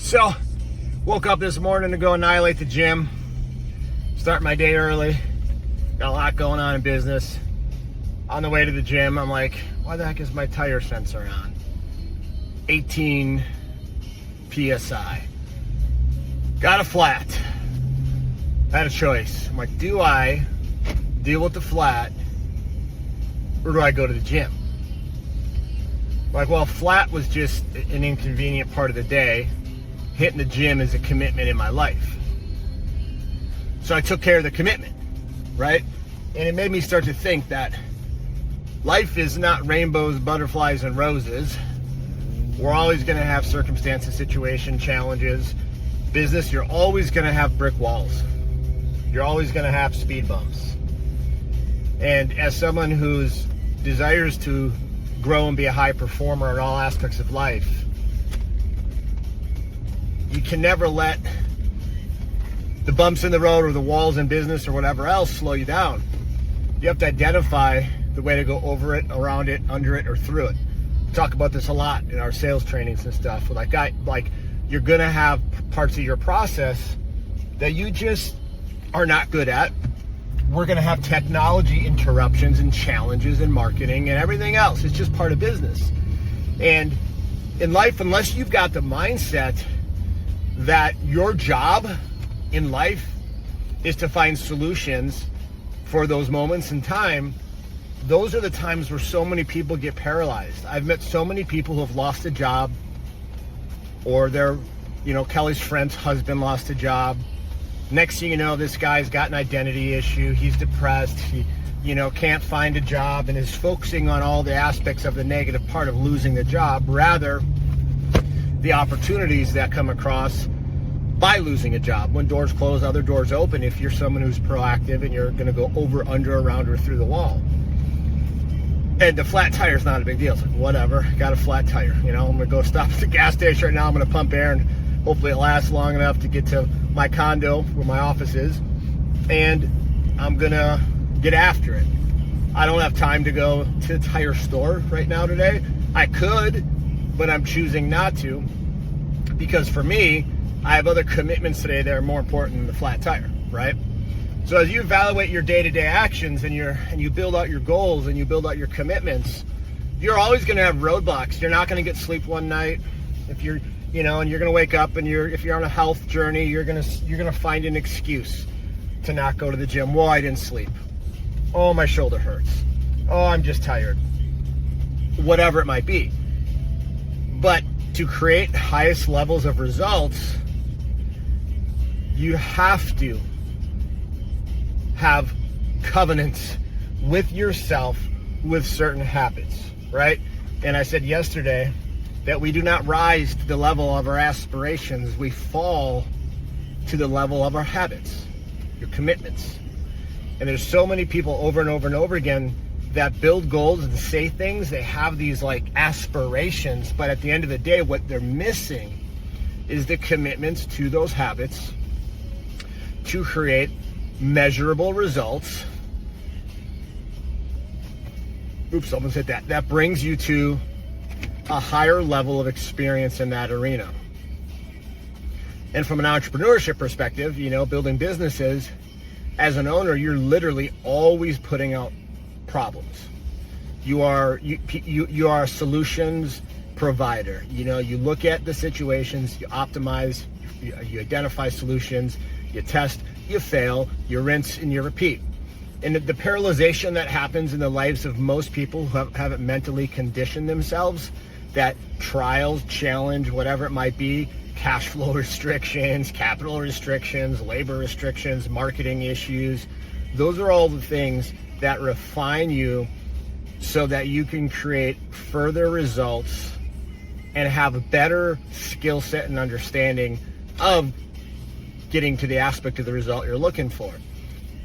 So, woke up this morning to go annihilate the gym. Start my day early. Got a lot going on in business. On the way to the gym, I'm like, why the heck is my tire sensor on? 18 PSI. Got a flat. I had a choice. I'm like, do I deal with the flat or do I go to the gym? Like, well, flat was just an inconvenient part of the day. Hitting the gym is a commitment in my life. So I took care of the commitment, right? And it made me start to think that life is not rainbows, butterflies, and roses. We're always going to have circumstances, situation, challenges. Business, you're always going to have brick walls. You're always going to have speed bumps. And as someone who's desires to grow and be a high performer in all aspects of life, you can never let the bumps in the road or the walls in business or whatever else slow you down. You have to identify the way to go over it, around it, under it, or through it. We talk about this a lot in our sales trainings and stuff. Like you're gonna have parts of your process that you just are not good at. We're gonna have technology interruptions and challenges in marketing and everything else. It's just part of business. And in life, unless you've got the mindset that your job in life is to find solutions for those moments in time, those are the times where so many people get paralyzed. I've met so many people who have lost a job, or Kelly's friend's husband lost a job. Next thing you know, this guy's got an identity issue. He's depressed. He, can't find a job and is focusing on all the aspects of the negative part of losing the job, rather the opportunities that come across by losing a job. When doors close, other doors open if you're someone who's proactive and you're going to go over, under, around, or through the wall. And the flat tire is not a big deal. It's like, whatever, got a flat tire. I'm going to go stop at the gas station right now. I'm going to pump air and hopefully it lasts long enough to get to my condo where my office is. And I'm going to get after it. I don't have time to go to the tire store right now today. I could, but I'm choosing not to, because for me, I have other commitments today that are more important than the flat tire, right? So as you evaluate your day-to-day actions and you build out your goals and you build out your commitments, you're always going to have roadblocks. You're not going to get sleep one night. If you're, and you're going to wake up and if you're on a health journey, you're going to find an excuse to not go to the gym. Well, I didn't sleep. Oh, my shoulder hurts. Oh, I'm just tired. Whatever it might be. But to create highest levels of results, you have to have covenants with yourself with certain habits, right? And I said yesterday that we do not rise to the level of our aspirations. We fall to the level of our habits, your commitments. And there's so many people over and over and over again that build goals and say things. They have these like aspirations, but at the end of the day, what they're missing is the commitments to those habits to create measurable results. Oops, someone said that. That brings you to a higher level of experience in that arena. And from an entrepreneurship perspective, building businesses, as an owner, you're literally always putting out problems. You are a solutions provider. You look at the situations, you optimize, you identify solutions, you test, you fail, you rinse, and you repeat. And the paralyzation that happens in the lives of most people who haven't mentally conditioned themselves, that trials, challenge, whatever it might be, cash flow restrictions, capital restrictions, labor restrictions, marketing issues, those are all the things that refine you so that you can create further results and have a better skill set and understanding of getting to the aspect of the result you're looking for.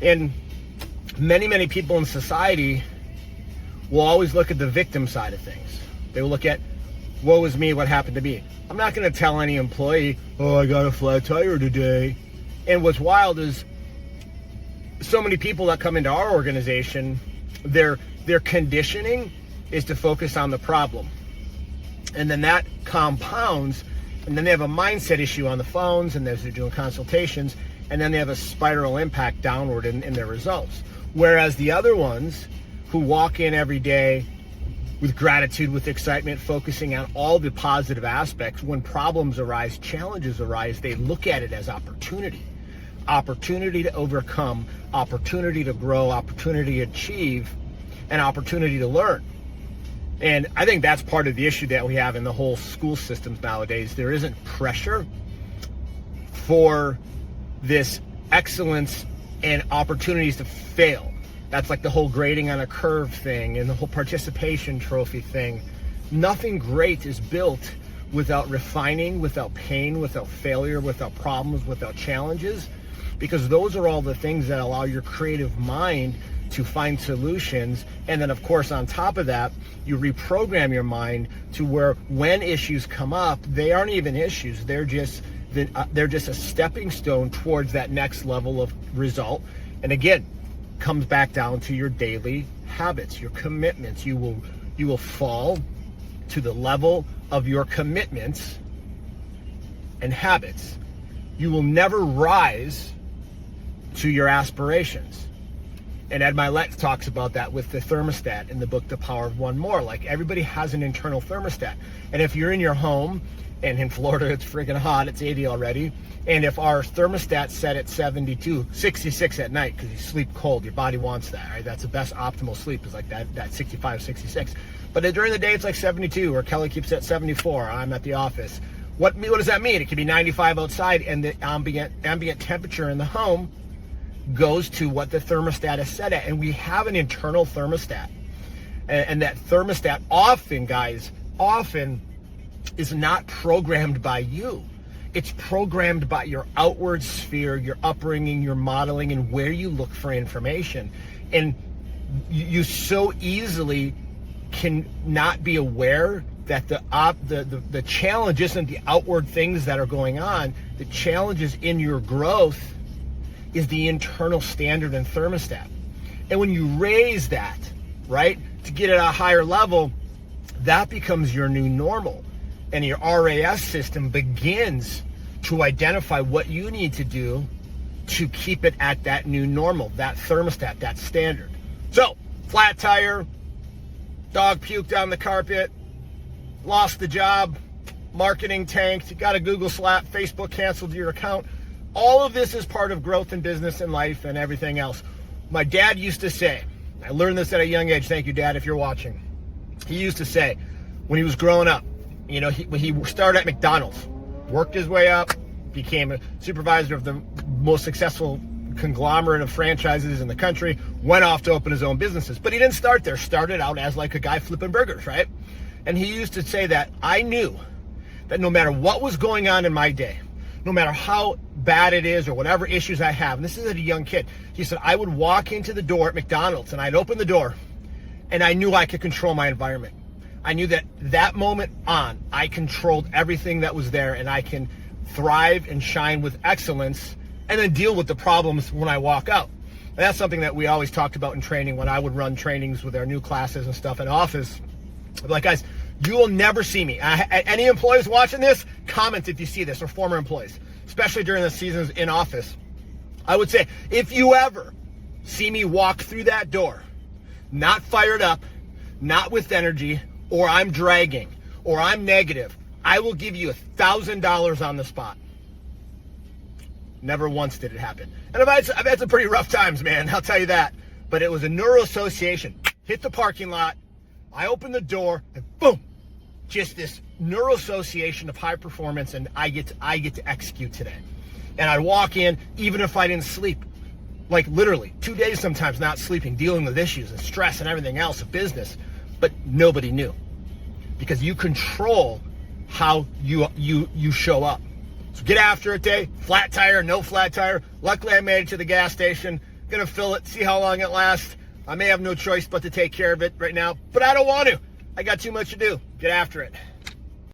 And many, many people in society will always look at the victim side of things. They will look at, woe is me, what happened to me? I'm not going to tell any employee, oh, I got a flat tire today. And what's wild is so many people that come into our organization, their conditioning is to focus on the problem. And then that compounds And then they have a mindset issue on the phones, and as they're doing consultations, and then they have a spiral impact downward in their results. Whereas the other ones who walk in every day with gratitude, with excitement, focusing on all the positive aspects, when problems arise, challenges arise, they look at it as opportunity. Opportunity to overcome, opportunity to grow, opportunity to achieve, and opportunity to learn. And I think that's part of the issue that we have in the whole school systems nowadays. There isn't pressure for this excellence and opportunities to fail. That's like the whole grading on a curve thing and the whole participation trophy thing. Nothing great is built without refining, without pain, without failure, without problems, without challenges, because those are all the things that allow your creative mind to find solutions. And then of course on top of that, you reprogram your mind to where when issues come up, they aren't even issues, they're just a stepping stone towards that next level of result. And again, comes back down to your daily habits, your commitments. You will fall to the level of your commitments and habits. You will never rise to your aspirations. And Ed Milet talks about that with the thermostat in the book, The Power of One More. Like, everybody has an internal thermostat. And if you're in your home, and in Florida it's friggin' hot, it's 80 already, and if our thermostat's set at 72, 66 at night, because you sleep cold, your body wants that, right? That's the best optimal sleep, is like that 65, 66. But during the day it's like 72, or Kelly keeps it at 74, I'm at the office. What does that mean? It can be 95 outside, and the ambient temperature in the home goes to what the thermostat is set at. And we have an internal thermostat. And that thermostat often is not programmed by you. It's programmed by your outward sphere, your upbringing, your modeling, and where you look for information. And you so easily can not be aware that the challenge isn't the outward things that are going on. The challenge is in your growth is the internal standard and thermostat. And when you raise that, right, to get at a higher level, that becomes your new normal. And your RAS system begins to identify what you need to do to keep it at that new normal, that thermostat, that standard. So, flat tire, dog puked on the carpet, lost the job, marketing tanked, got a Google slap, Facebook canceled your account. All of this is part of growth in business and life and everything else. My dad used to say, I learned this at a young age, thank you, Dad, if you're watching. He used to say, when he was growing up, you know, he started at McDonald's, worked his way up, became a supervisor of the most successful conglomerate of franchises in the country, went off to open his own businesses. But he didn't start there, started out as like a guy flipping burgers, right? And he used to say that I knew that no matter what was going on in my day, no matter how bad it is or whatever issues I have, and this is a young kid, he said, I would walk into the door at McDonald's and I'd open the door and I knew I could control my environment. I knew that moment on, I controlled everything that was there, and I can thrive and shine with excellence and then deal with the problems when I walk out. And that's something that we always talked about in training when I would run trainings with our new classes and stuff in office. I'd be like, guys, you will never see me. Any employees watching this, comment if you see this, or former employees, especially during the seasons in office. I would say, if you ever see me walk through that door, not fired up, not with energy, or I'm dragging, or I'm negative, I will give you $1,000 on the spot. Never once did it happen. And I've had some pretty rough times, man, I'll tell you that. But it was a Neuro association. Hit the parking lot, I opened the door, and boom, just this Neuro association of high performance, and I get to execute today. And I'd walk in, even if I didn't sleep, like literally 2 days sometimes not sleeping, dealing with issues and stress and everything else of business. But nobody knew, because you control how you show up. So get after it day, flat tire, no flat tire. Luckily I made it to the gas station, gonna fill it, see how long it lasts. I may have no choice but to take care of it right now, but I don't want to. I got too much to do. Get after it.